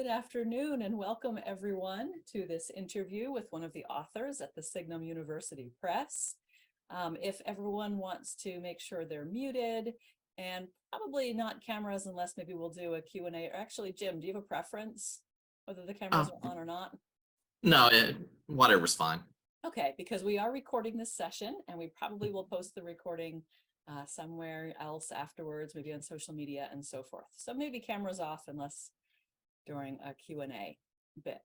Good afternoon and welcome everyone to this interview with one of the authors at the Signum University Press. If everyone wants to make sure they're muted and probably not cameras unless maybe we'll do a Q&A. Or actually, Jim, do you have a preference whether the cameras are on or not? No, whatever's fine. Okay, because we are recording this session and we probably will post the recording somewhere else afterwards, maybe on social media and so forth. So maybe cameras off unless during a Q&A bit.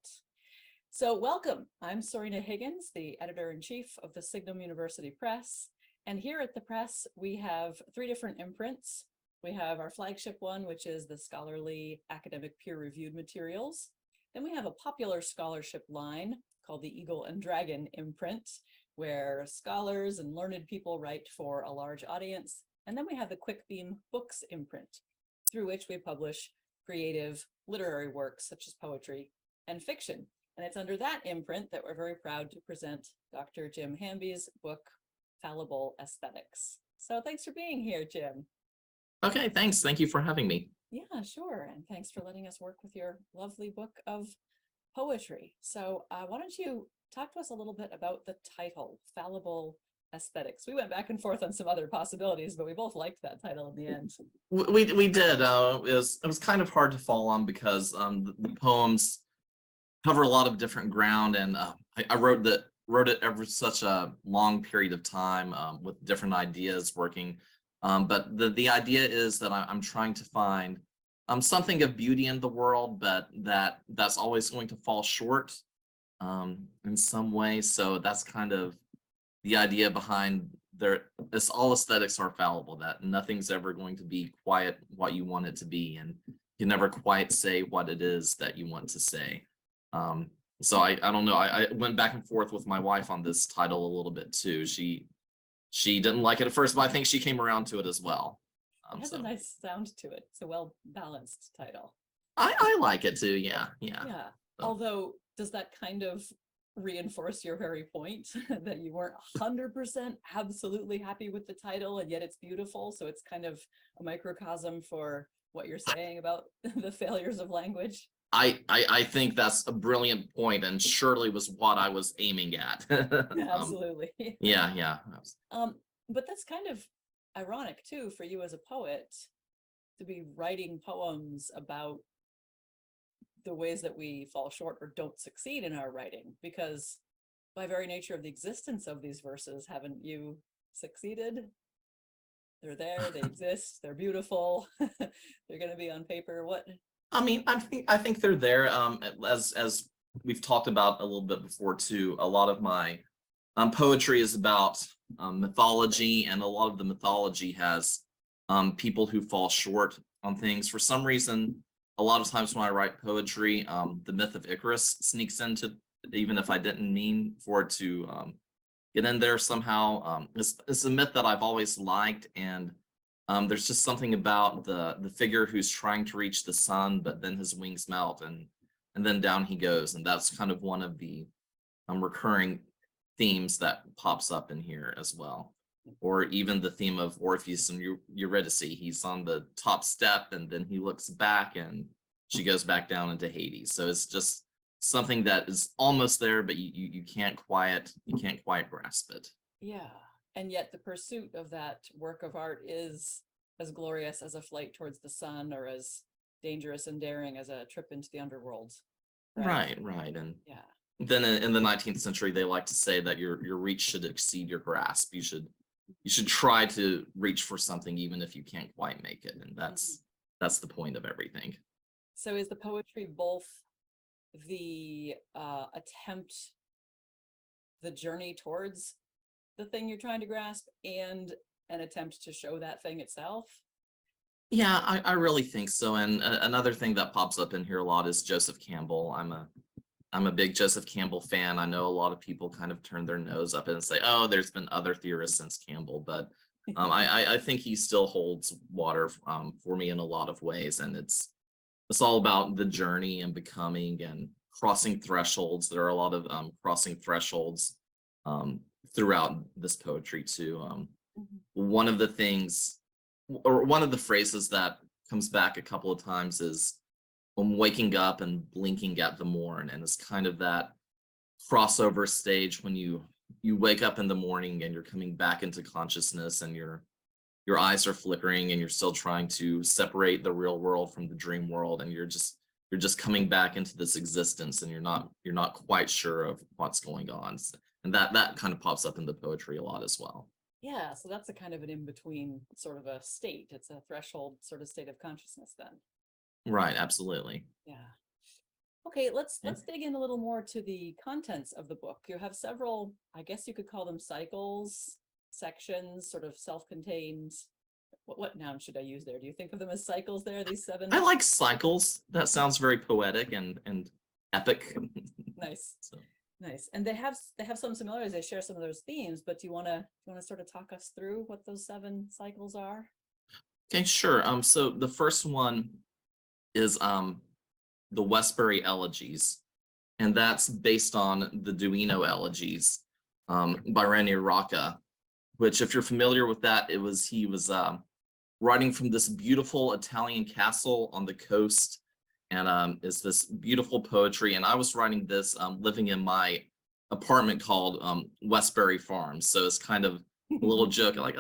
So welcome, I'm Serena Higgins, the editor-in-chief of the Signum University Press. And here at the press, we have three different imprints. We have our flagship one, which is the scholarly academic peer-reviewed materials. Then we have a popular scholarship line called the Eagle and Dragon imprint, where scholars and learned people write for a large audience. And then we have the Quick Beam Books imprint, through which we publish creative literary works such as poetry and fiction. And it's under that imprint that we're very proud to present Dr. Jim Hamby's book, Fallible Aesthetics. So thanks for being here, Jim. Okay, thanks. Thank you for having me. Yeah, sure. And thanks for letting us work with your lovely book of poetry. So why don't you talk to us a little bit about the title, Fallible Aesthetics. We went back and forth on some other possibilities, but we both liked that title in the end. We did. It was kind of hard to fall on because the poems cover a lot of different ground, and I wrote it over such a long period of time with different ideas working. But the idea is that I'm trying to find something of beauty in the world, but that's always going to fall short in some way. So that's kind of the idea behind all aesthetics are fallible, that nothing's ever going to be quite what you want it to be, and you never quite say what it is that you want to say. So I don't know. I went back and forth with my wife on this title a little bit too. She didn't like it at first, but I think she came around to it as well. It has a nice sound to it. It's a well-balanced title. I like it too. Yeah. So. Although, does that kind of reinforce your very point that you weren't 100% absolutely happy with the title, and yet it's beautiful? So it's kind of a microcosm for what you're saying about the failures of language. I think that's a brilliant point, and surely was what I was aiming at. Absolutely. Yeah. But that's kind of ironic too for you as a poet to be writing poems about the ways that we fall short or don't succeed in our writing, because by very nature of the existence of these verses, haven't you succeeded? They're there, they exist, they're beautiful, they're going to be on paper. What? I mean, I think they're there. As we've talked about a little bit before too, a lot of my poetry is about mythology, and a lot of the mythology has people who fall short on things. For some reason, a lot of times when I write poetry, the myth of Icarus sneaks into, even if I didn't mean for it to get in there somehow. It's a myth that I've always liked, and there's just something about the figure who's trying to reach the sun, but then his wings melt, and then down he goes. And that's kind of one of the recurring themes that pops up in here as well. Or even the theme of Orpheus and Eurydice. He's on the top step, and then he looks back, and she goes back down into Hades. So it's just something that is almost there, but you can't quite grasp it. Yeah, and yet the pursuit of that work of art is as glorious as a flight towards the sun, or as dangerous and daring as a trip into the underworld. Right. And yeah. Then in the 19th century, they like to say that your reach should exceed your grasp. You should try to reach for something even if you can't quite make it, and that's the point of everything. So is the poetry both the attempt, the journey towards the thing you're trying to grasp, and an attempt to show that thing itself? Yeah, I really think so. And another thing that pops up in here a lot is Joseph Campbell. I'm a big Joseph Campbell fan. I know a lot of people kind of turn their nose up and say, oh, there's been other theorists since Campbell, but I think he still holds water for me in a lot of ways. And it's all about the journey and becoming and crossing thresholds. There are a lot of crossing thresholds throughout this poetry too. One of the things, or one of the phrases that comes back a couple of times is, waking up and blinking at the morn, and it's kind of that crossover stage when you wake up in the morning and you're coming back into consciousness, and your eyes are flickering and you're still trying to separate the real world from the dream world, and you're just coming back into this existence, and you're not quite sure of what's going on. And that kind of pops up in the poetry a lot as well. Yeah, so that's a kind of an in-between sort of a state. It's a threshold sort of state of consciousness then. Right, absolutely. Yeah. Okay, let's Yeah. dig in a little more to the contents of the book. You have several, I guess you could call them cycles, sections, sort of self-contained. What noun should I use there? Do you think of them as cycles there, these 7? I like cycles. That sounds very poetic and epic. Nice. So. Nice. And they have some similarities. They share some of those themes, but do you want to sort of talk us through what those 7 cycles are? Okay, sure. So the first one is the Westbury Elegies, and that's based on the Duino Elegies by Rainier Rocca, which, if you're familiar with that, he was writing from this beautiful Italian castle on the coast, and it's this beautiful poetry. And I was writing this living in my apartment called Westbury Farms, so it's kind of a little joke like,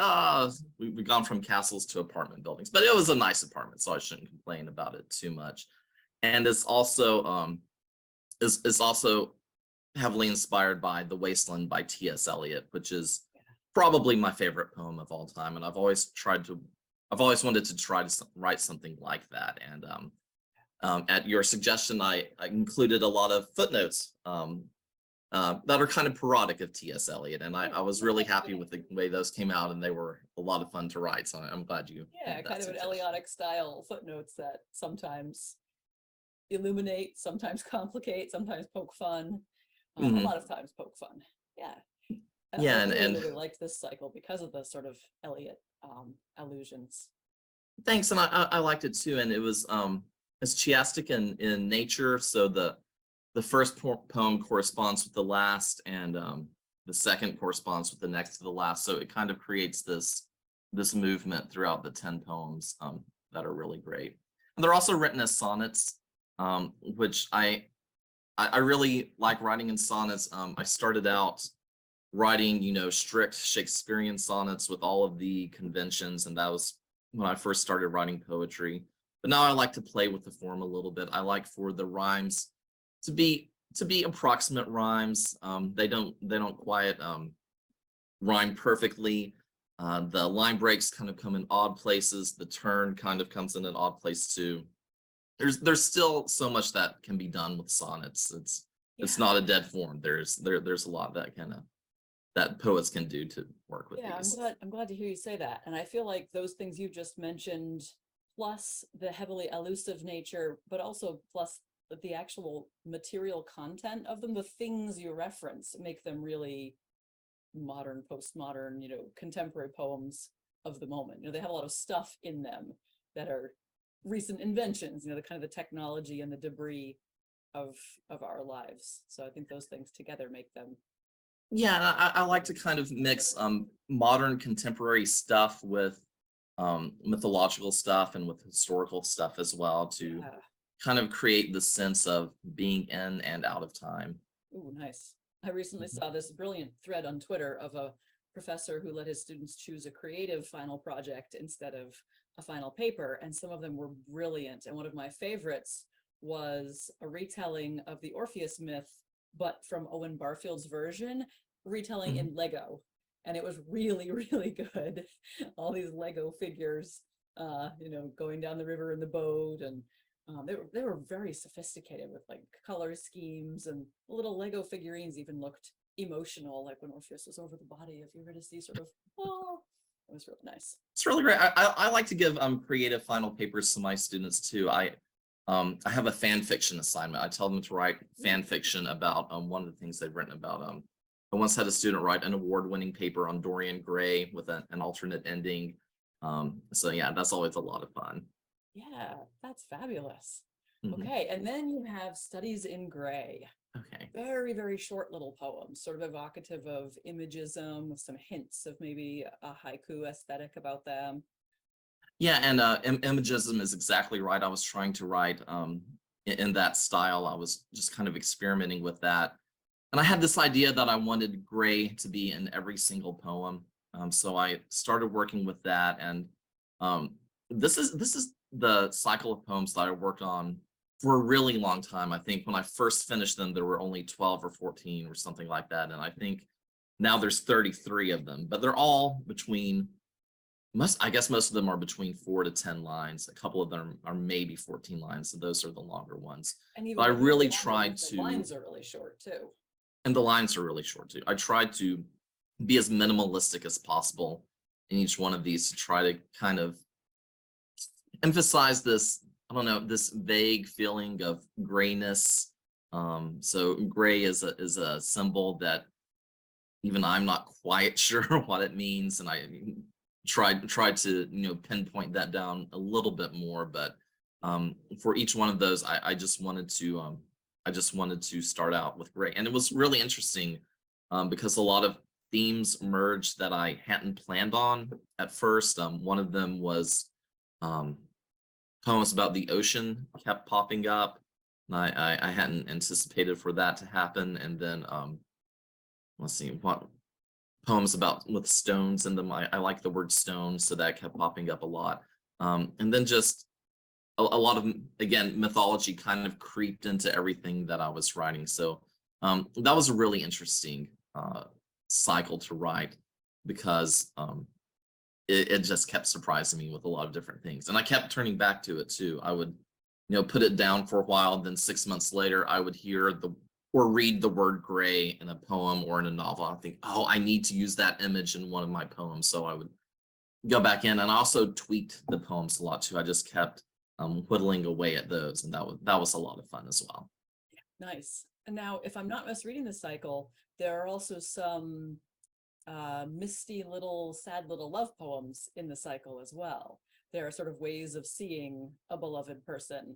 we've gone from castles to apartment buildings, but it was a nice apartment, so I shouldn't complain about it too much. And it's also heavily inspired by The Wasteland by T.S. Eliot, which is probably my favorite poem of all time. And I've always wanted to try to write something like that. And at your suggestion, I included a lot of footnotes that are kind of parodic of T.S. Eliot. And I was really happy with the way those came out, and they were a lot of fun to write. So I'm glad you. Yeah, kind of an Eliotic style footnotes that sometimes illuminate, sometimes complicate, sometimes poke fun. A lot of times poke fun. Yeah. Yeah, I really liked this cycle because of the sort of Eliot allusions. Thanks, and I liked it too. And it was it's chiastic in nature, so the first poem corresponds with the last, and the second corresponds with the next to the last. So it kind of creates this movement throughout the 10 poems that are really great. And they're also written as sonnets, which I really like writing in sonnets. I started out writing, strict Shakespearean sonnets with all of the conventions, and that was when I first started writing poetry. But now I like to play with the form a little bit. I like for the rhymes to be approximate rhymes. They don't quite rhyme perfectly. The line breaks kind of come in odd places. The turn kind of comes in an odd place too. There's still so much that can be done with sonnets. It's not a dead form. There's a lot that poets can do to work with these. I'm glad to hear you say that. And I feel like those things you just mentioned, plus the heavily elusive nature, but also plus the actual material content of them, the things you reference make them really modern, postmodern, contemporary poems of the moment. They have a lot of stuff in them that are recent inventions, the kind of the technology and the debris of our lives. So I think those things together make them. Yeah, I like to kind of mix modern contemporary stuff with mythological stuff and with historical stuff as well, to kind of create the sense of being in and out of time. Ooh, nice. I recently saw this brilliant thread on Twitter of a professor who let his students choose a creative final project instead of a final paper, and some of them were brilliant. And one of my favorites was a retelling of the Orpheus myth, but from Owen Barfield's version, retelling in Lego. And it was really, really good. All these Lego figures, going down the river in the boat, and they were very sophisticated with like color schemes, and the little Lego figurines even looked emotional, like when Orpheus was over the body of Eurydice, sort of, it was really nice. It's really great. I like to give creative final papers to my students too. I have a fan fiction assignment. I tell them to write fan fiction about one of the things they've written about. I once had a student write an award-winning paper on Dorian Gray with an alternate ending. So yeah, that's always a lot of fun. Yeah, that's fabulous. Okay, and then you have Studies in Gray. Okay. Very, very short little poems, sort of evocative of imagism, with some hints of maybe a haiku aesthetic about them. Yeah, and imagism is exactly right. I was trying to write in that style. I was just kind of experimenting with that. And I had this idea that I wanted gray to be in every single poem. So I started working with that. And this is the cycle of poems that I worked on for a really long time. I think when I first finished them, there were only 12 or 14 or something like that. And I think now there's 33 of them, but they're all between I guess most of them are between 4 to 10 lines. A couple of them are maybe 14 lines, so those are the longer ones. And even But I with the really longer tried ones, the to, lines are really short too. and the lines are really short too. I tried to be as minimalistic as possible in each one of these to try to kind of emphasize this, I don't know, this vague feeling of grayness. So gray is a symbol that even I'm not quite sure what it means, and I tried to pinpoint that down a little bit more. But for each one of those, I just wanted to start out with gray, and it was really interesting because a lot of themes emerged that I hadn't planned on at first. One of them was poems about the ocean kept popping up, and I hadn't anticipated for that to happen. And then let's see, what poems about with stones in them. I like the word stone, so that kept popping up a lot. And then just a lot of, again, mythology kind of creeped into everything that I was writing. So that was a really interesting cycle to write, because it just kept surprising me with a lot of different things. And I kept turning back to it too. I would, put it down for a while. Then 6 months later, I would hear or read the word gray in a poem or in a novel. I think, oh, I need to use that image in one of my poems. So I would go back in, and I also tweaked the poems a lot too. I just kept whittling away at those, and that was a lot of fun as well. Nice. And now, if I'm not misreading the cycle, there are also some misty little, sad little love poems in the cycle as well. There are sort of ways of seeing a beloved person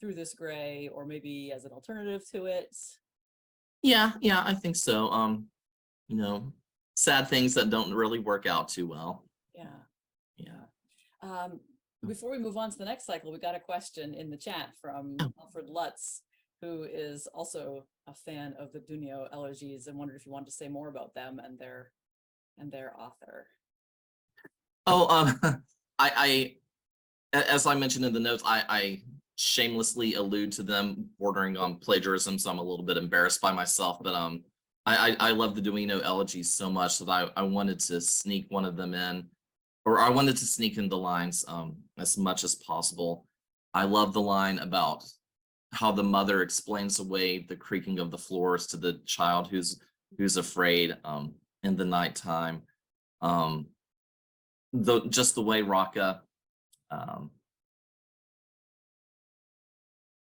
through this gray, or maybe as an alternative to it. Yeah, I think so. Sad things that don't really work out too well. Yeah. Before we move on to the next cycle, we got a question in the chat from Alfred Lutz, who is also a fan of the Dunio elegies, and wondered if you wanted to say more about them and their author. Oh, I as I mentioned in the notes, I shamelessly allude to them bordering on plagiarism, so I'm a little bit embarrassed by myself. But I love the Duino elegies so much that I wanted to sneak one of them in, or I wanted to sneak in the lines as much as possible. I love the line about how the mother explains away the creaking of the floors to the child who's afraid in the nighttime. Just the way Raka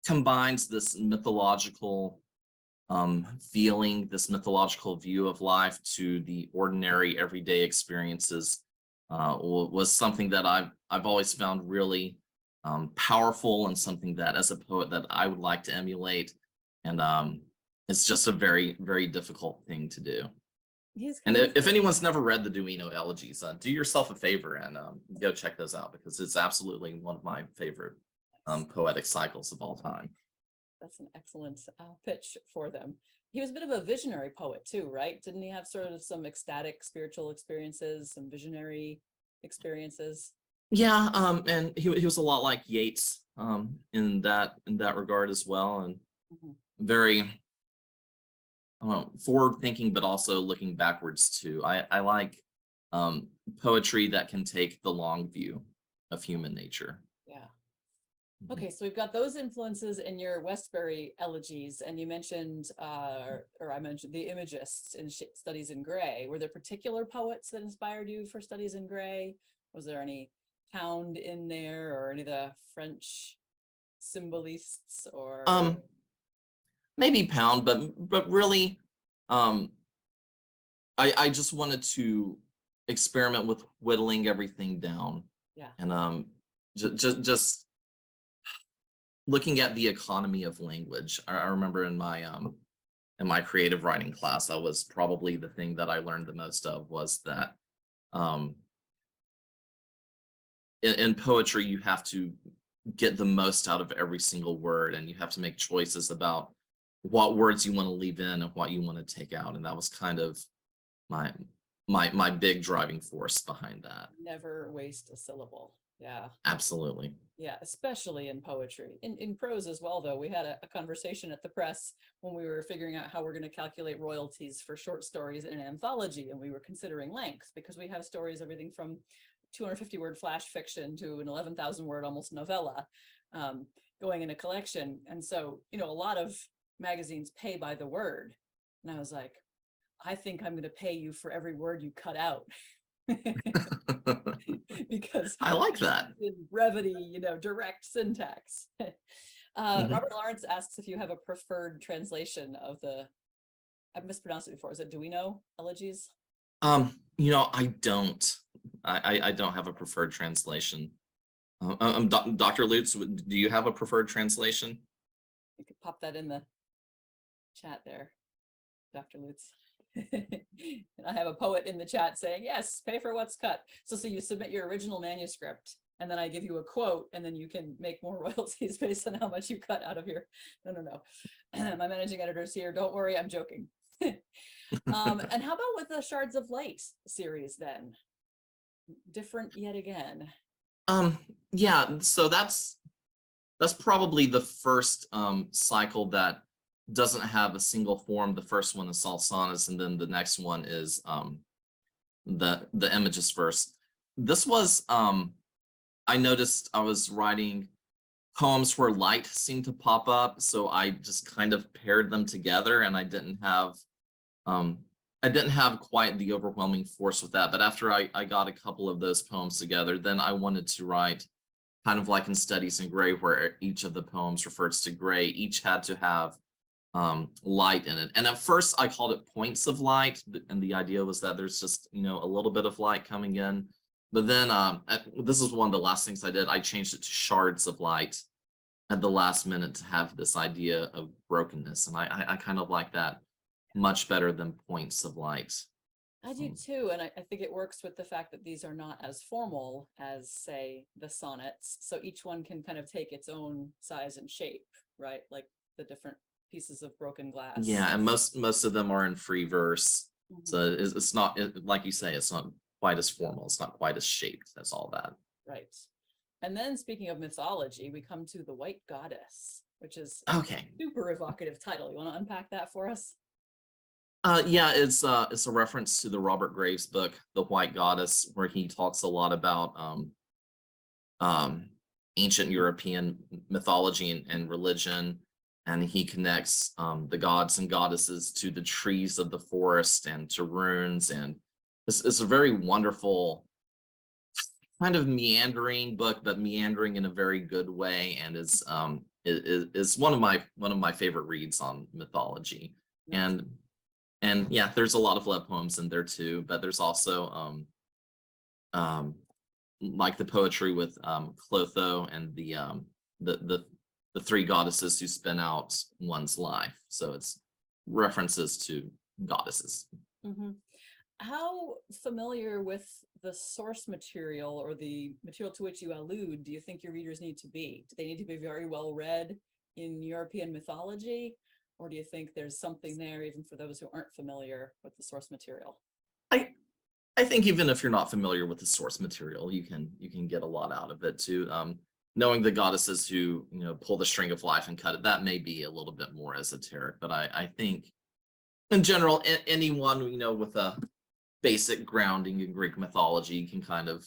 combines this mythological feeling, this mythological view of life to the ordinary everyday experiences was something that I've always found really powerful, and something that as a poet that I would like to emulate. And it's just a very, very difficult thing to do. And if anyone's never read the Duino elegies, do yourself a favor and go check those out, because it's absolutely one of my favorite poetic cycles of all time. That's an excellent pitch for them. He was a bit of a visionary poet too, right? Didn't he have sort of some ecstatic spiritual experiences, some visionary experiences? Yeah, and he was a lot like Yeats in that regard as well, and very forward thinking, but also looking backwards too. I like poetry that can take the long view of human nature. Yeah. Okay, so we've got those influences in your Westbury elegies, and you mentioned, or I mentioned the Imagists in Studies in Gray. Were there particular poets that inspired you for Studies in Gray? Was there any Pound in there, or any of the French symbolists, or? Maybe Pound, but really, I just wanted to experiment with whittling everything down. Yeah. And just looking at the economy of language. I remember in my creative writing class, that was probably the thing that I learned the most of, was that in poetry you have to get the most out of every single word, and you have to make choices about what words you want to leave in and what you want to take out. And that was kind of my my big driving force behind that. Never waste a syllable. Yeah. Absolutely. Yeah, especially in poetry. In prose as well, though. We had a conversation at the press when we were figuring out how we're going to calculate royalties for short stories in an anthology, and we were considering length because we have stories everything from 250-word flash fiction to an 11,000-word almost novella going in a collection. And so, a lot of magazines pay by the word. And I was like, I think I'm going to pay you for every word you cut out. Because I like that. in brevity, direct syntax. Robert Lawrence asks if you have a preferred translation of I've mispronounced it before. Is it, do we know elegies? I don't. I don't have a preferred translation. Dr. Lutz, do you have a preferred translation? You could pop that in the chat there, Dr. Lutz. And I have a poet in the chat saying, yes, pay for what's cut. So you submit your original manuscript, and then I give you a quote, and then you can make more royalties based on how much you cut out of your, no. My managing editor's here. Don't worry, I'm joking. And how about with the Shards of Light series then? Different yet again. Yeah, so that's probably the first cycle that doesn't have a single form. The first one is all sonnets, and then the next one is the images verse. This was I noticed I was writing poems where light seemed to pop up, so I just kind of paired them together, and I didn't have quite the overwhelming force with that. But after I got a couple of those poems together, then I wanted to write kind of like in Studies in Gray, where each of the poems refers to gray. Each had to have light in it. And at first I called it points of light, and the idea was that there's just, a little bit of light coming in. But then this is one of the last things I did. I changed it to shards of light at the last minute to have this idea of brokenness. And I kind of like that much better than points of light. I do too, and I think it works with the fact that these are not as formal as, say, the sonnets. So each one can kind of take its own size and shape, right? Like the different pieces of broken glass. Yeah, and most of them are in free verse. So it's not, like you say, it's not quite as formal. It's not quite as shaped as all that. Right. And then speaking of mythology, we come to the White Goddess, which is okay. Super evocative title. You want to unpack that for us? Yeah, it's a reference to the Robert Graves book, The White Goddess, where he talks a lot about ancient European mythology and religion, and he connects the gods and goddesses to the trees of the forest and to runes, and it's a very wonderful kind of meandering book, but meandering in a very good way, and is one of my favorite reads on mythology. And yeah, there's a lot of love poems in there too, but there's also like the poetry with Clotho and the three goddesses who spin out one's life. So it's references to goddesses. How familiar with the source material or the material to which you allude do you think your readers need to be? Do they need to be very well read in European mythology? Or do you think there's something there even for those who aren't familiar with the source material? I think even if you're not familiar with the source material, you can get a lot out of it too. Knowing the goddesses who pull the string of life and cut it, that may be a little bit more esoteric. But I think in general, anyone with a basic grounding in Greek mythology can kind of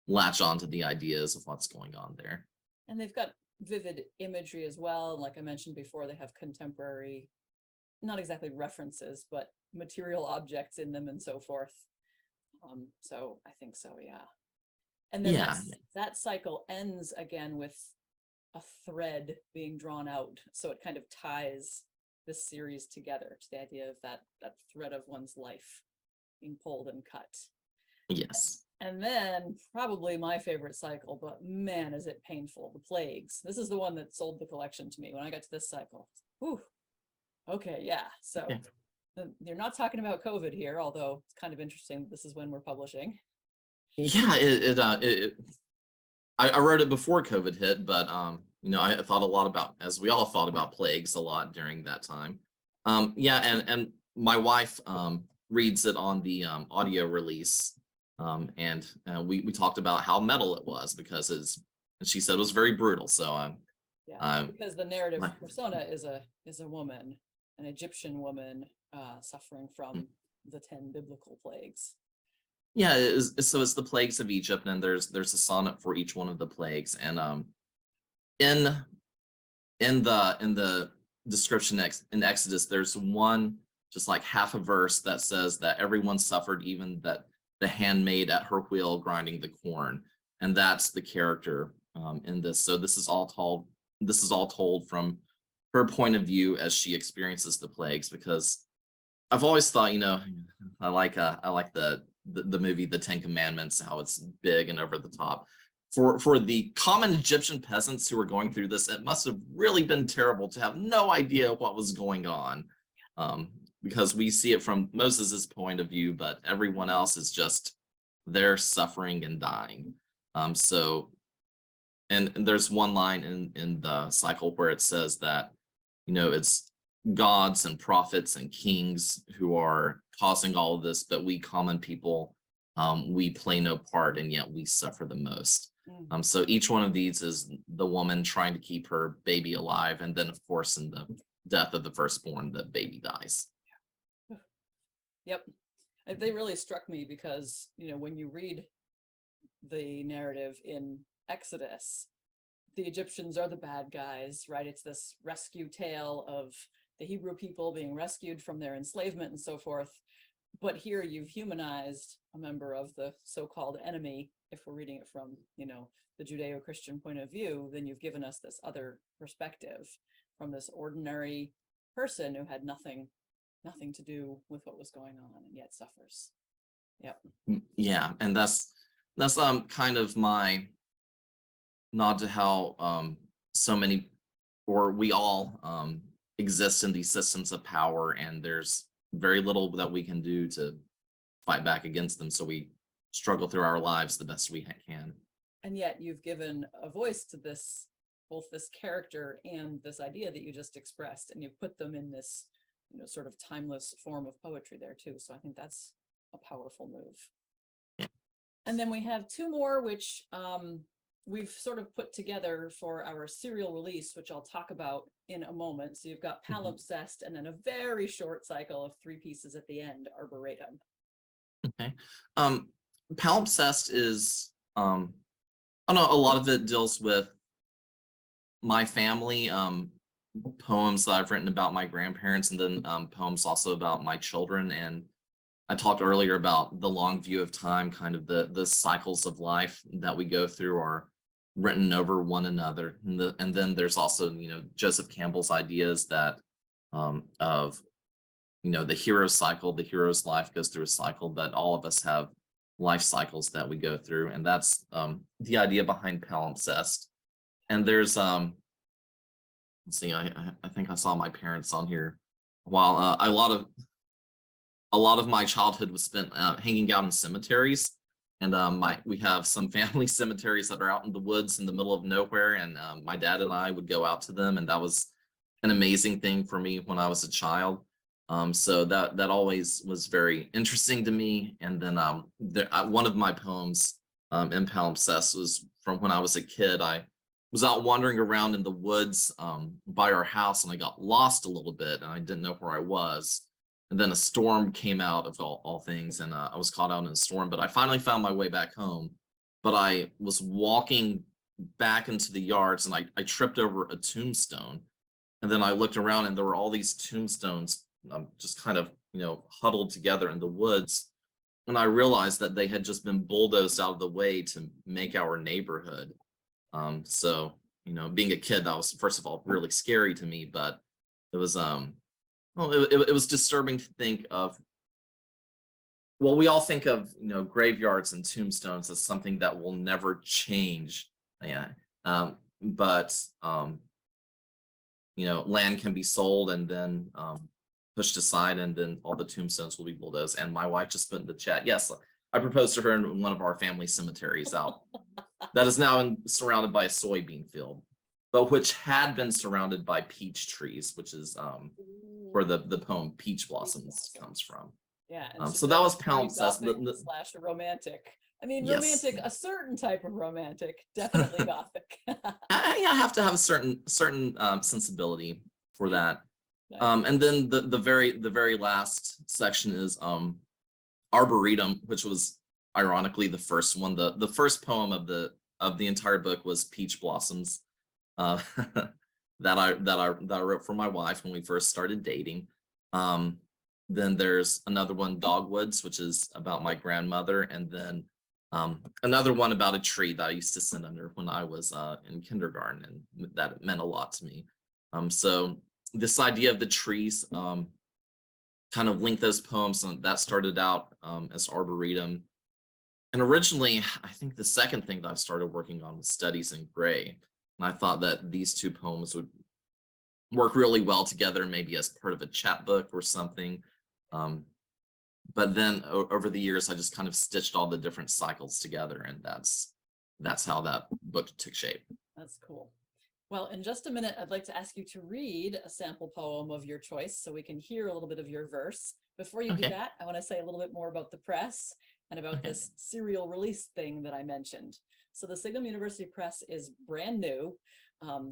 latch onto the ideas of what's going on there. And they've got vivid imagery as well. Like I mentioned before, they have contemporary, not exactly references, but material objects in them and so forth. So I think so, yeah. And then that cycle ends again with a thread being drawn out. So it kind of ties this series together to the idea of that thread of one's life being pulled and cut. Yes. And then probably my favorite cycle, but man, is it painful, the plagues. This is the one that sold the collection to me when I got to this cycle. Whew. Okay, yeah. So they're not talking about COVID here, although it's kind of interesting. This is when we're publishing. Yeah, I wrote it before COVID hit, but I thought a lot about, as we all thought about plagues a lot during that time. Yeah, and my wife reads it on the audio release, and we talked about how metal it was because and she said it was very brutal. So Yeah, because the narrative my, persona is a woman, an Egyptian woman, suffering from the 10 biblical plagues. yeah, so it's the plagues of Egypt, and there's a sonnet for each one of the plagues, and in in the description in Exodus, there's one just like half a verse that says that everyone suffered, even that the handmaid at her wheel grinding the corn, and that's the character in this. So this is all told from her point of view as she experiences the plagues. Because I've always thought, I like the movie The Ten Commandments, how it's big and over the top. For the common Egyptian peasants who were going through this, it must have really been terrible to have no idea what was going on, because we see it from Moses's point of view, but everyone else is just there suffering and dying. So, and there's one line in the cycle where it says that, it's gods and prophets and kings who are causing all of this, but we common people, we play no part, and yet we suffer the most. So each one of these is the woman trying to keep her baby alive, and then of course in the death of the firstborn, the baby dies. Yep. They really struck me because, when you read the narrative in Exodus, the Egyptians are the bad guys, right? It's this rescue tale of the Hebrew people being rescued from their enslavement and so forth. But here you've humanized a member of the so-called enemy. If we're reading it from, the Judeo-Christian point of view, then you've given us this other perspective from this ordinary person who had nothing to do with what was going on and yet suffers. Yep. Yeah, and that's kind of my nod to how so many, or we all exist in these systems of power, and there's very little that we can do to fight back against them. So we struggle through our lives the best we can. And yet you've given a voice to this, both this character and this idea that you just expressed, and you've put them in this, sort of timeless form of poetry there too. So I think that's a powerful move. And then we have two more, which we've sort of put together for our serial release, which I'll talk about in a moment. So you've got Palimpsest, and then a very short cycle of 3 pieces at the end, Arboretum. Okay. Palimpsest is, I don't know, a lot of it deals with my family, poems that I've written about my grandparents, and then poems also about my children. And I talked earlier about the long view of time, kind of the cycles of life that we go through are written over one another. And then there's also, Joseph Campbell's ideas that of, the hero's cycle, the hero's life goes through a cycle, but all of us have life cycles that we go through. And that's the idea behind Palimpsest. And there's, let's see, I think I saw my parents on here. While a lot of my childhood was spent hanging out in cemeteries, and we have some family cemeteries that are out in the woods in the middle of nowhere, and my dad and I would go out to them, and that was an amazing thing for me when I was a child. So that always was very interesting to me. And then one of my poems in Palimpsest was from when I was a kid. I was out wandering around in the woods by our house, and I got lost a little bit, and I didn't know where I was. And then a storm came out of all things, and I was caught out in a storm, but I finally found my way back home. But I was walking back into the yards, and I tripped over a tombstone. And then I looked around, and there were all these tombstones just kind of, huddled together in the woods. And I realized that they had just been bulldozed out of the way to make our neighborhood. So, being a kid, that was, first of all, really scary to me, but it was, well, it was disturbing to think of. Well, we all think of, graveyards and tombstones as something that will never change. Yeah. But land can be sold and then pushed aside, and then all the tombstones will be bulldozed. And my wife just put in the chat, yes, I proposed to her in one of our family cemeteries out that is now surrounded by a soybean field, but which had been surrounded by peach trees, which is where the poem Peach Blossoms comes from. Yeah, and So that was very palimpsest. Gothic slash romantic. I mean, Yes, romantic, a certain type of romantic, definitely Gothic. I have to have a certain sensibility for that. Nice. And then the very last section is Arboretum, which was ironically the first one. The first poem of the entire book was Peach Blossoms, uh, that I wrote for my wife when we first started dating. Then there's another one, Dogwoods, which is about my grandmother, and then another one about a tree that I used to sit under when I was in kindergarten, and that meant a lot to me. So this idea of the trees kind of linked those poems, and that started out as Arboretum. And originally, I think the second thing that I started working on was Studies in Gray. And I thought that these two poems would work really well together, maybe as part of a chapbook or something. But then over the years, I just kind of stitched all the different cycles together, and that's how that book took shape. That's cool. Well, in just a minute, I'd like to ask you to read a sample poem of your choice so we can hear a little bit of your verse. Before you do Okay. that, I want to say a little bit more about the press and about Okay. this serial release thing that I mentioned. So the Signum University Press is brand new.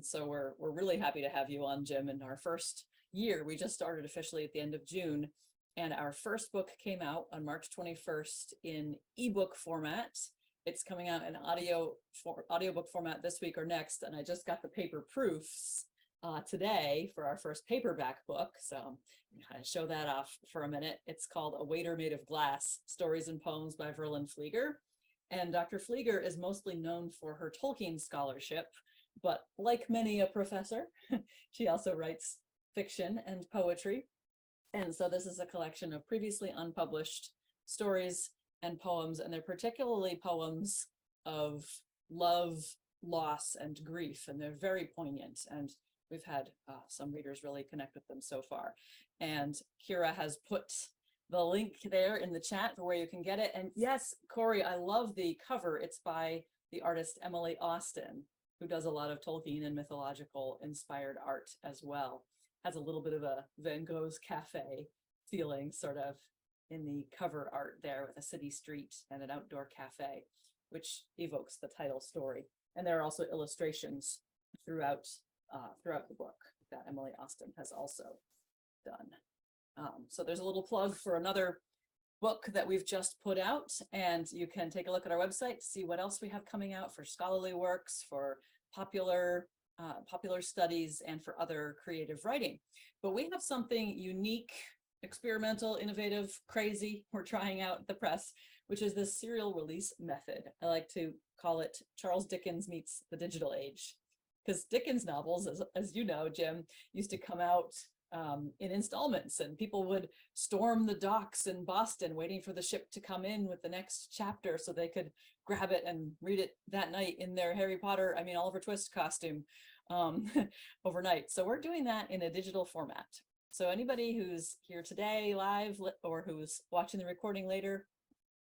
So we're really happy to have you on, Jim, in our first year. We just started officially at the end of June, and our first book came out on March 21st in ebook format. It's coming out in audiobook format this week or next, and I just got the paper proofs today for our first paperback book. So I'm going to show that off for a minute. It's called A Waiter Made of Glass, Stories and Poems by Verlyn Flieger. And Dr. Flieger is mostly known for her Tolkien scholarship, but like many a professor, she also writes fiction and poetry. And so this is a collection of previously unpublished stories and poems, and they're particularly poems of love, loss, and grief, and they're very poignant, and we've had some readers really connect with them so far. And Kira has put the link there in the chat for where you can get it. And yes, Corey, I love the cover. It's by the artist Emily Austin, who does a lot of Tolkien and mythological inspired art as well. Has a little bit of a Van Gogh's cafe feeling sort of in the cover art there, with a city street and an outdoor cafe, which evokes the title story. And there are also illustrations throughout the book that Emily Austin has also done. So there's a little plug for another book that we've just put out, and you can take a look at our website to see what else we have coming out for scholarly works, for popular studies, and for other creative writing. But we have something unique, experimental, innovative, crazy we're trying out at the press, which is this serial release method. I like to call it Charles Dickens meets the digital age, because Dickens novels, as you know, Jim, used to come out in installments, and people would storm the docks in Boston waiting for the ship to come in with the next chapter so they could grab it and read it that night in their Oliver Twist costume overnight. So we're doing that in a digital format. So anybody who's here today live or who's watching the recording later,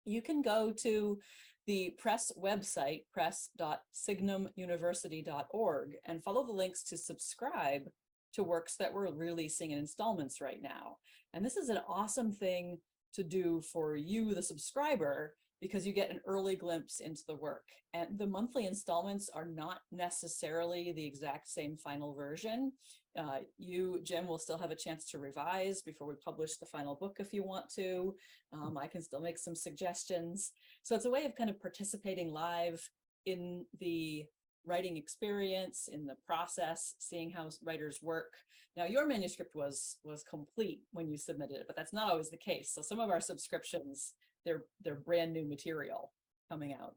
you can go to the press website, press.signumuniversity.org, and follow the links to subscribe to works that we're releasing in installments right now. And this is an awesome thing to do for you, the subscriber, because you get an early glimpse into the work. And the monthly installments are not necessarily the exact same final version. You, Jim, will still have a chance to revise before we publish the final book if you want to. I can still make some suggestions. So it's a way of kind of participating live in the writing experience, in the process, seeing how writers work. Now, your manuscript was complete when you submitted it, but that's not always the case. So some of our subscriptions, they're brand new material coming out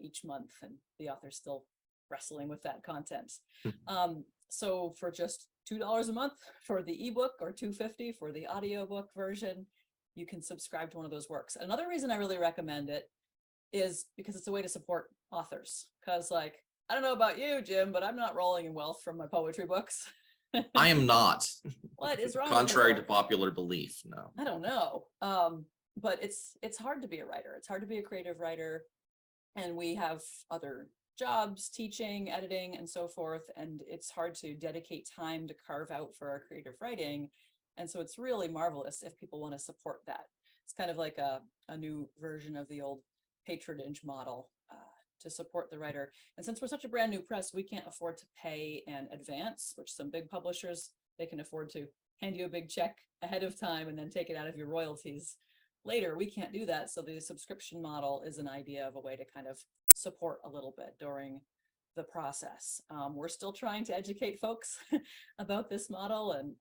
each month, and the author's still wrestling with that content. So for just $2 a month for the ebook, or $2.50 for the audiobook version, you can subscribe to one of those works. Another reason I really recommend it is because it's a way to support authors. Because, like, I don't know about you, Jim, but I'm not rolling in wealth from my poetry books. I am not. What is wrong? Contrary to popular belief, no. I don't know. But it's hard to be a writer. It's hard to be a creative writer And we have other jobs, teaching, editing, and so forth. And it's hard to dedicate time to carve out for our creative writing. And so it's really marvelous if people want to support that. It's kind of like a new version of the old patronage model to support the writer. And since we're such a brand new press, we can't afford to pay in advance, which some big publishers, they can afford to hand you a big check ahead of time and then take it out of your royalties later. We can't do that. So the subscription model is an idea of a way to kind of support a little bit during the process. We're still trying to educate folks about this model, and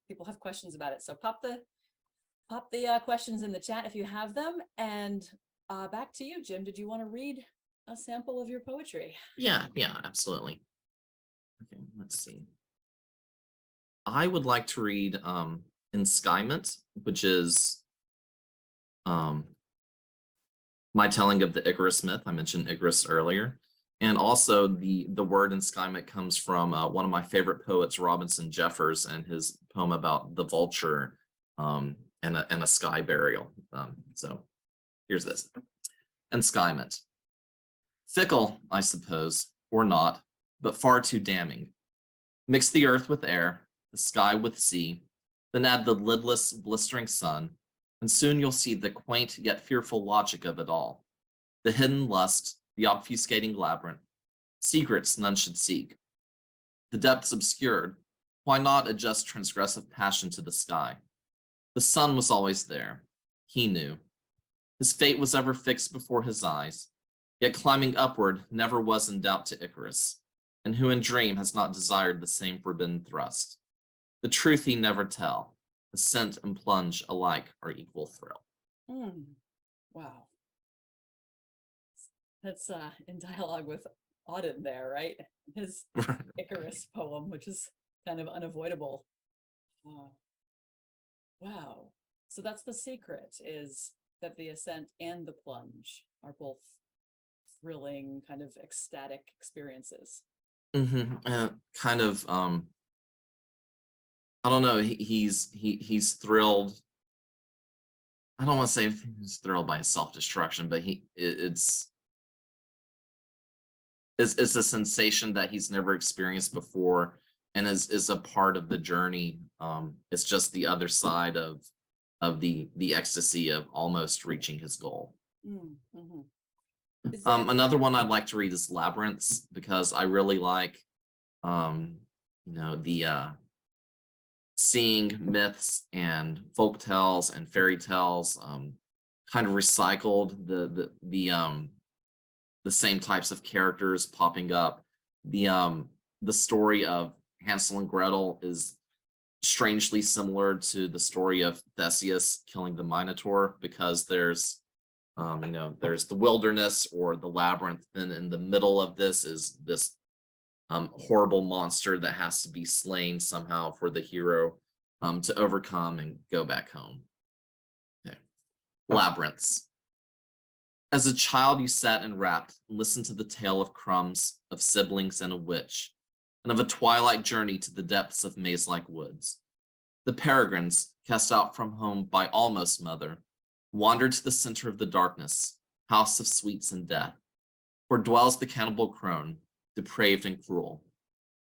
people have questions about it. So pop the questions in the chat if you have them. And back to you, Jim. Did you want to read a sample of your poetry? Yeah, absolutely. Okay, let's see. I would like to read Enskyment, which is my telling of the Icarus myth. I mentioned Icarus earlier. And also the word Enskyment comes from one of my favorite poets, Robinson Jeffers, and his poem about the vulture and a sky burial. So here's this. Enskyment. Fickle, I suppose, or not, but far too damning. Mix the earth with air, the sky with sea, then add the lidless, blistering sun, and soon you'll see the quaint yet fearful logic of it all. The hidden lust, the obfuscating labyrinth, secrets none should seek. The depths obscured, why not adjust transgressive passion to the sky? The sun was always there, he knew. His fate was ever fixed before his eyes, yet climbing upward never was in doubt to Icarus, and who in dream has not desired the same forbidden thrust? The truth he never tell, ascent and plunge alike are equal thrill. Wow. That's in dialogue with Auden there, right? His Icarus poem, which is kind of unavoidable. Wow. So that's the secret, is that the ascent and the plunge are both thrilling, kind of ecstatic experiences. Kind of I don't know, he's thrilled. I don't want to say he's thrilled by his self-destruction, but it's a sensation that he's never experienced before, and is a part of the journey. It's just the other side of the ecstasy of almost reaching his goal. Another one I'd like to read is Labyrinths, because I really like the seeing myths and folk tales and fairy tales kind of recycled, the same types of characters popping up. The story of Hansel and Gretel is strangely similar to the story of Theseus killing the Minotaur, because there's there's the wilderness or the labyrinth, and in the middle of this is this horrible monster that has to be slain somehow for the hero to overcome and go back home. Okay. Labyrinths. As a child, you sat and rapped and listened to the tale of crumbs, of siblings and a witch, and of a twilight journey to the depths of maze-like woods. The peregrines, cast out from home by almost mother, wandered to the center of the darkness, house of sweets and death, where dwells the cannibal crone, depraved and cruel.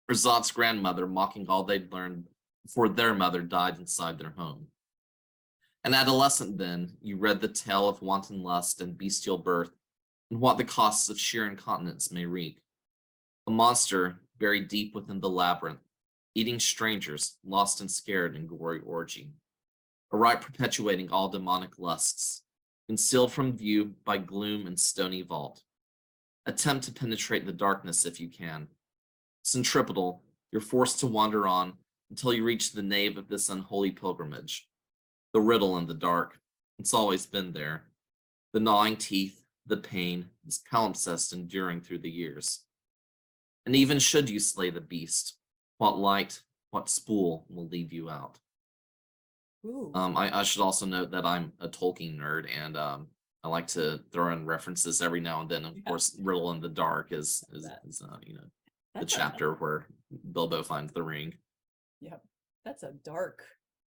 Or Zot's grandmother, mocking all they'd learned before their mother died inside their home. An adolescent then, you read the tale of wanton lust and bestial birth, and what the costs of sheer incontinence may wreak. A monster buried deep within the labyrinth, eating strangers, lost and scared in gory orgy. A rite perpetuating all demonic lusts, concealed from view by gloom and stony vault. Attempt to penetrate the darkness if you can. Centripetal, you're forced to wander on until you reach the nave of this unholy pilgrimage. The riddle in the dark, it's always been there. The gnawing teeth, the pain, this palimpsest enduring through the years. And even should you slay the beast, what light, what spool will leave you out? I should also note that I'm a Tolkien nerd, and I like to throw in references every now and then. Of course, Riddle in the Dark is the chapter where Bilbo finds the ring. Yep, that's a dark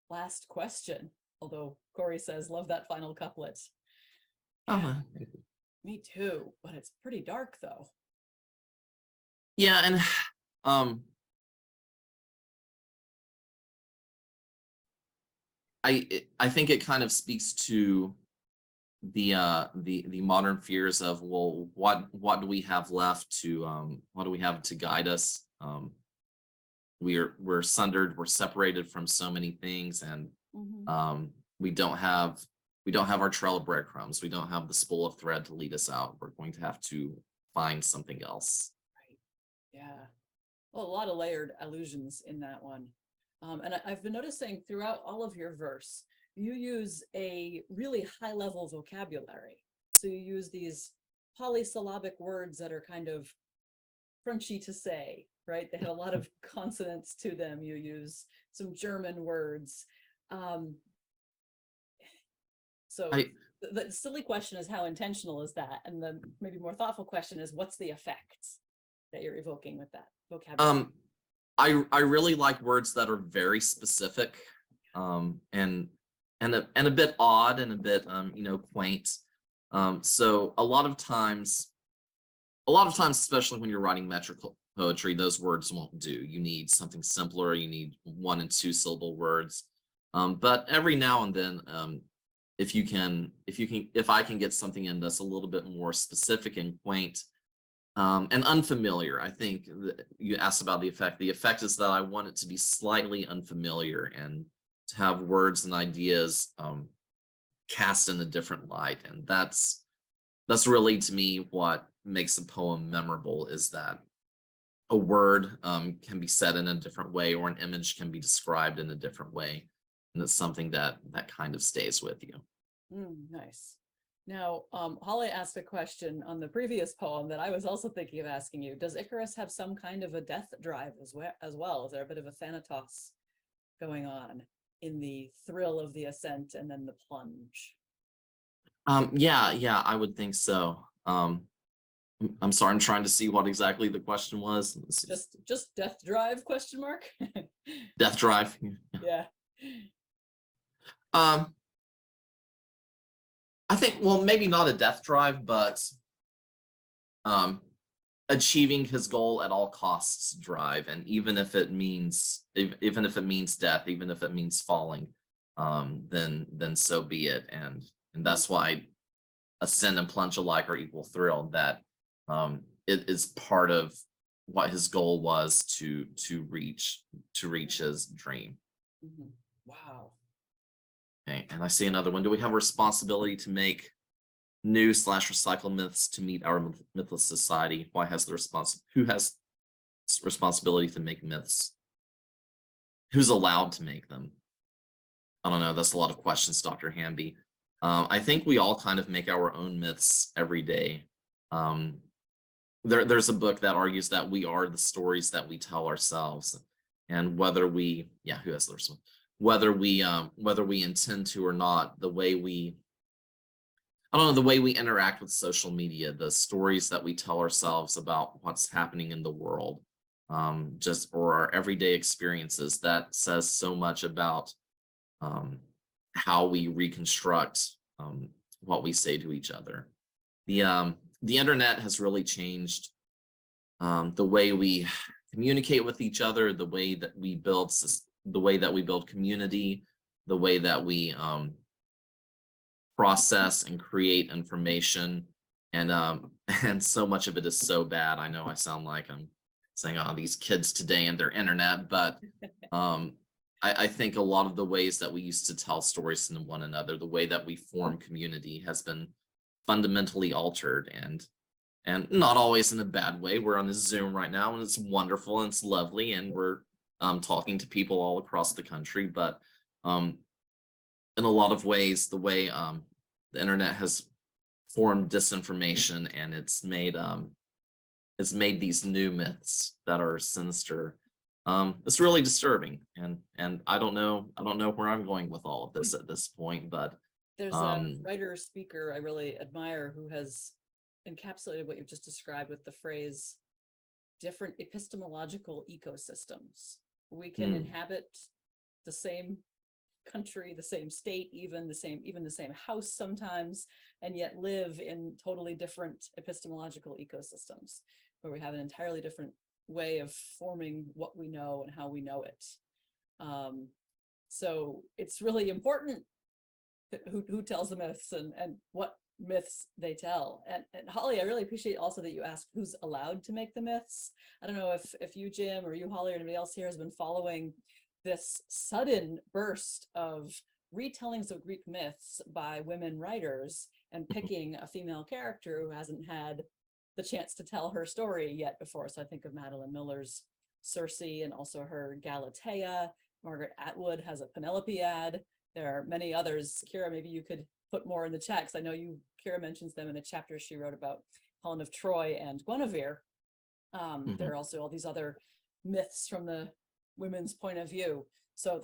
last question. Although Corey says, "Love that final couplet." Yeah, Me too, but it's pretty dark though. Yeah, and I think it kind of speaks to the modern fears of, well, what do we have left to what do we have to guide us? We're sundered, we're separated from so many things, and Mhm. we don't have our trail of breadcrumbs. We don't have the spool of thread to lead us out. We're going to have to find something else. Right. Yeah. Well, a lot of layered allusions in that one. And I've been noticing throughout all of your verse, you use a really high level vocabulary. So you use these polysyllabic words that are kind of crunchy to say, right? They have a lot of consonants to them. You use some German words. Um, so I the silly question is, how intentional is that? And the maybe more thoughtful question is, what's the effect that you're evoking with that vocabulary? I really like words that are very specific, and and a bit odd and a bit quaint. So a lot of times, especially when you're writing metrical poetry, those words won't do. You need something simpler. You need 1 and 2 syllable words. But every now and then, if I can get something in that's a little bit more specific and quaint, and unfamiliar. I think you asked about the effect. The effect is that I want it to be slightly unfamiliar and to have words and ideas cast in a different light. And that's really, to me, what makes a poem memorable, is that a word can be said in a different way, or an image can be described in a different way. And it's something that kind of stays with you. Nice. Now, Holly asked a question on the previous poem that I was also thinking of asking you. Does Icarus have some kind of a death drive as well? Is there a bit of a Thanatos going on in the thrill of the ascent and then the plunge? Yeah, I would think so. I'm sorry, I'm trying to see what exactly the question was. Let's see. Just death drive question mark? Death drive. Yeah. Um, I think, well, maybe not a death drive, but um, achieving his goal at all costs drive. And even if it means, even if it means death, even if it means falling, then so be it. And that's why ascend and plunge alike are equal thrill. That it is part of what his goal was to reach his dream. Mhm. Wow. Okay, and I see another one. Do we have a responsibility to make new/recycle myths to meet our mythless society? Who has responsibility to make myths? Who's allowed to make them? I don't know. That's a lot of questions, Dr. Hamby. I think we all kind of make our own myths every day. There's a book that argues that we are the stories that we tell ourselves, and whether we, yeah, who has this one? Whether we intend to or not, I don't know, the way we interact with social media, the stories that we tell ourselves about what's happening in the world, just or our everyday experiences, that says so much about how we reconstruct what we say to each other. The internet has really changed the way we communicate with each other, the way that we build community, the way that we process and create information, and and so much of it is so bad. I know I sound like I'm saying, oh, these kids today and their internet, but I think a lot of the ways that we used to tell stories to one another, the way that we form community, has been fundamentally altered, and not always in a bad way. We're on a Zoom right now, and it's wonderful and it's lovely, and we're talking to people all across the country. But in a lot of ways, the way the internet has formed disinformation, and it's made these new myths that are sinister. It's really disturbing, and I don't know where I'm going with all of this at this point, but There's a writer speaker I really admire who has encapsulated what you've just described with the phrase different epistemological ecosystems. We can inhabit the same country, the same state, even the same house sometimes, and yet live in totally different epistemological ecosystems, where we have an entirely different way of forming what we know and how we know it. So it's really important who tells the myths and what myths they tell. And Holly, I really appreciate also that you asked who's allowed to make the myths. I don't know if you, Jim, or you, Holly, or anybody else here has been following this sudden burst of retellings of Greek myths by women writers and picking a female character who hasn't had the chance to tell her story yet before. So I think of Madeline Miller's Circe and also her Galatea. Margaret Atwood has a Penelope ad. There are many others. Kira, maybe you could put more in the chat, because I know Kira mentions them in a chapter she wrote about Helen of Troy and Guinevere. There are also all these other myths from the women's point of view. So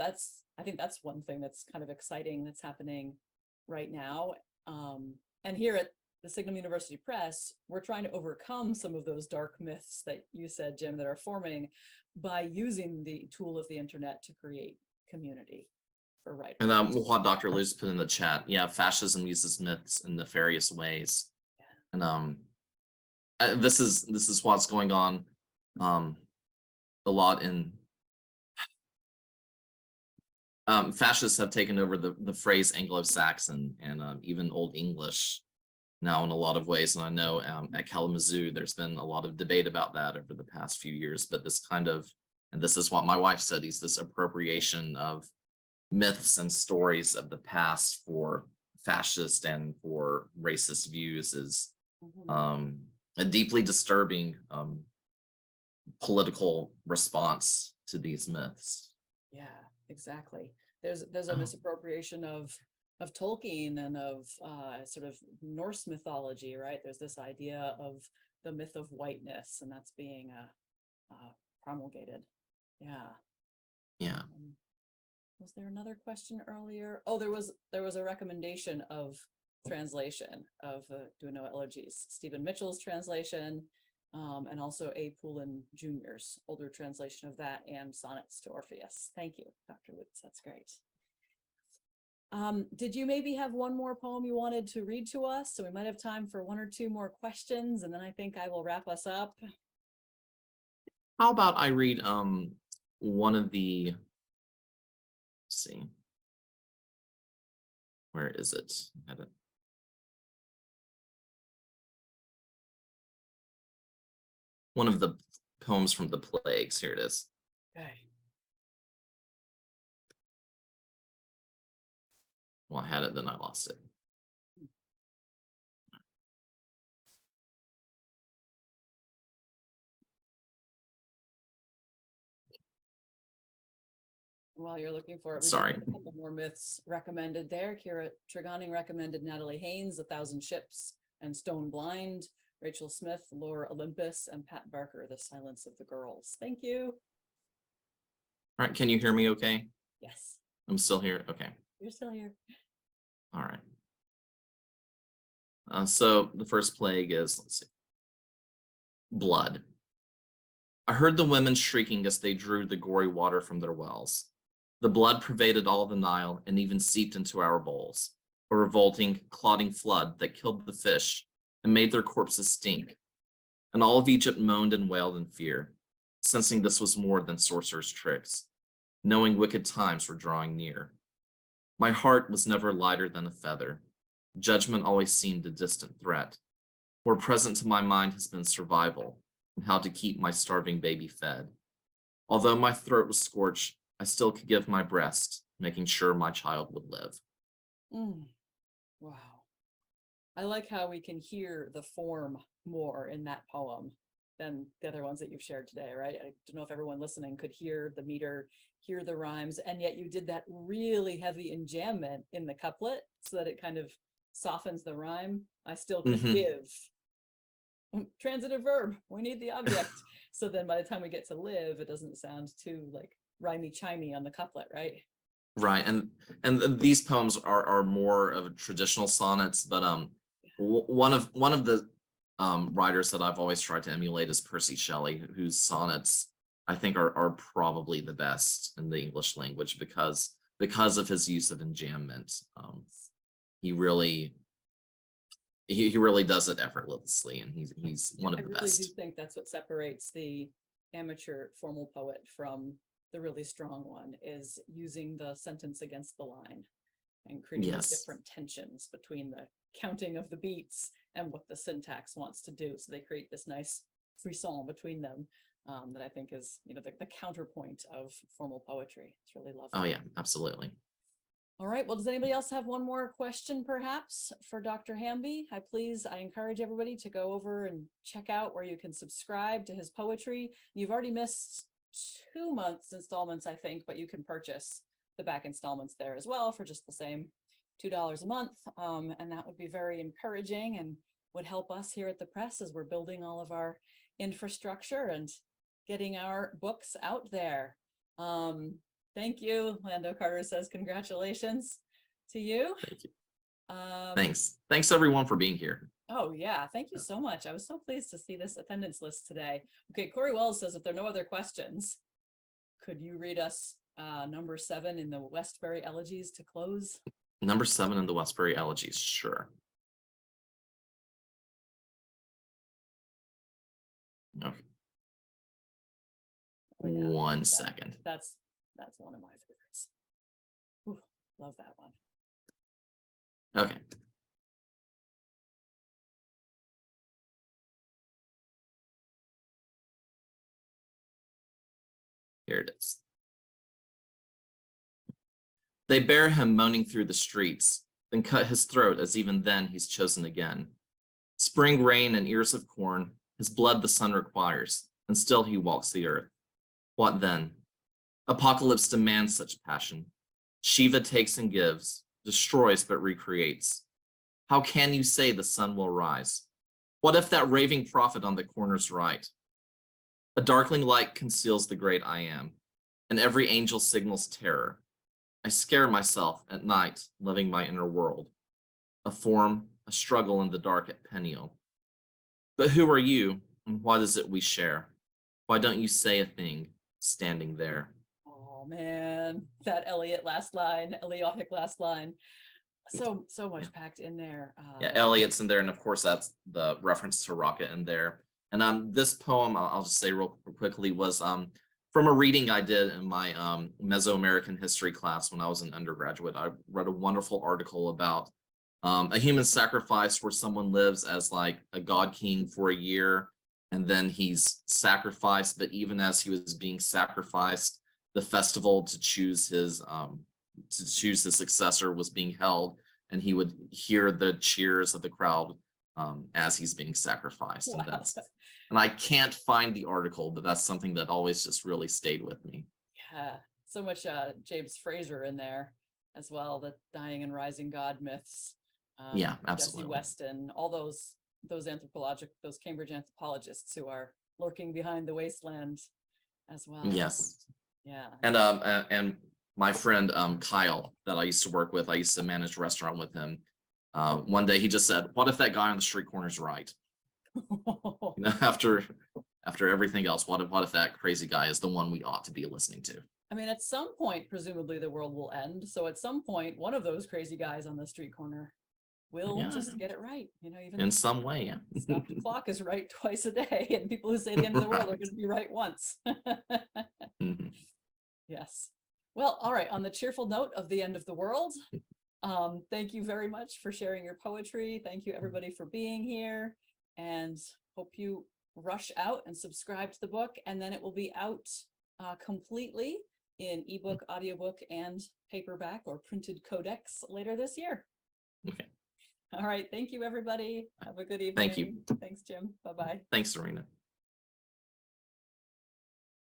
I think that's one thing that's kind of exciting that's happening right now. And here at the Signum University Press, we're trying to overcome some of those dark myths that you said, Jim, that are forming by using the tool of the internet to create community for writers. And what Dr. Luz put in the chat, yeah, fascism uses myths in nefarious ways. Yeah. And this is what's going on a lot in fascists have taken over the phrase Anglo-Saxon and even Old English now in a lot of ways. And I know at Kalamazoo, there's been a lot of debate about that over the past few years, but this kind of, and this is what my wife studies, this appropriation of myths and stories of the past for fascist and for racist views is a deeply disturbing political response to these myths. Yeah, exactly. There's a misappropriation of Tolkien and of sort of Norse mythology, right? There's this idea of the myth of whiteness, and that's being promulgated. Yeah. Yeah. Was there another question earlier? Oh, there was a recommendation of translation of Duino Elegies, Stephen Mitchell's translation, and also A. Poulin Jr.'s older translation of that, and Sonnets to Orpheus. Thank you, Dr. Lutz. That's great. Did you maybe have one more poem you wanted to read to us? So we might have time for one or two more questions, and then I think I will wrap us up. How about I read one of the, let's see, where is it? One of the poems from the plagues. Here it is. Okay. Well, I had it, then I lost it. While you're looking for it, we Sorry. did have a couple more myths recommended there. Kira Tregoning recommended Natalie Haynes, 1,000 Ships and Stone Blind, Rachel Smith, Lore Olympus, and Pat Barker, The Silence of the Girls. Thank you. All right, can you hear me okay? Yes. I'm still here, okay. You're still here. All right. So the first plague is, let's see, blood. I heard the women shrieking as they drew the gory water from their wells. The blood pervaded all the Nile and even seeped into our bowls, a revolting, clotting flood that killed the fish and made their corpses stink. And all of Egypt moaned and wailed in fear, sensing this was more than sorcerers' tricks, knowing wicked times were drawing near. My heart was never lighter than a feather. Judgment always seemed a distant threat. More present to my mind has been survival and how to keep my starving baby fed. Although my throat was scorched, I still could give my breast, making sure my child would live. Wow. I like how we can hear the form more in that poem than the other ones that you've shared today, right? I don't know if everyone listening could hear the meter, hear the rhymes, and yet you did that really heavy enjambment in the couplet so that it kind of softens the rhyme. I still could give. Transitive verb, we need the object. So then by the time we get to live, it doesn't sound too like rhymey-chimey on the couplet, right? Right, and these poems are more of traditional sonnets, but one of the writers that I've always tried to emulate is Percy Shelley, whose sonnets I think are probably the best in the English language, because because of his use of enjambment. He really does it effortlessly, and he's one of the I really do best. think that's what separates the amateur formal poet from the really strong one, is using the sentence against the line and creating those Yes. different tensions between the counting of the beats and what the syntax wants to do. So they create this nice frisson between them, that I think is, the counterpoint of formal poetry. It's really lovely. Oh yeah, absolutely. All right. Well, does anybody else have one more question perhaps for Dr. Hamby? I encourage everybody to go over and check out where you can subscribe to his poetry. You've already missed 2 months installments, I think, but you can purchase the back installments there as well for just the same $2 a month. And that would be very encouraging and would help us here at the press as we're building all of our infrastructure and getting our books out there. Thank you. Lando Carter says congratulations to you. Thank you. Thanks everyone for being here. Oh yeah, thank you so much. I was so pleased to see this attendance list today. Okay, Corey Wells says if there are no other questions, could you read us number 7 in the Westbury Elegies to close? Number 7 in the Westbury Elegies, sure. Okay. Oh, yeah. 1 second. That's one of my favorites. Ooh, love that one. Okay. Here it is. They bear him moaning through the streets, then cut his throat as even then he's chosen again. Spring rain and ears of corn, his blood the sun requires, and still he walks the earth. What then? Apocalypse demands such passion. Shiva takes and gives, destroys but recreates. How can you say the sun will rise? What if that raving prophet on the corner's right? A darkling light conceals the great I am, and every angel signals terror. I scare myself at night, living my inner world. A form, a struggle in the dark at Peniel. But who are you, and what is it we share? Why don't you say a thing, standing there? Oh man, that Eliotic last line. So much packed in there. Yeah, Eliot's in there, and of course that's the reference to Rocket in there. And this poem, I'll just say real quickly, was from a reading I did in my Mesoamerican history class when I was an undergraduate. I read a wonderful article about a human sacrifice where someone lives as like a god king for a year, and then he's sacrificed. But even as he was being sacrificed, the festival to choose his successor was being held, and he would hear the cheers of the crowd as he's being sacrificed. Wow. And I can't find the article, but that's something that always just really stayed with me. Yeah, so much James Fraser in there as well, the dying and rising god myths. Yeah, absolutely. Jesse Weston, all those Cambridge anthropologists who are lurking behind the wasteland as well. Yes. Yeah. And my friend Kyle that I used to work with, I used to manage a restaurant with him. One day he just said, "What if that guy on the street corner's right?" After everything else, what if that crazy guy is the one we ought to be listening to? I mean, at some point, presumably the world will end. So at some point, one of those crazy guys on the street corner will just get it right. Even in some way, yeah. Stop the clock is right twice a day, and people who say the end of the world are going to be right once. Mm-hmm. Yes. Well, all right. On the cheerful note of the end of the world, thank you very much for sharing your poetry. Thank you, everybody, for being here, and hope you rush out and subscribe to the book, and then it will be out completely in ebook, audiobook, and paperback or printed codex later this year. Okay. All right. Thank you, everybody. Have a good evening. Thank you. Thanks, Jim. Bye-bye. Thanks, Serena.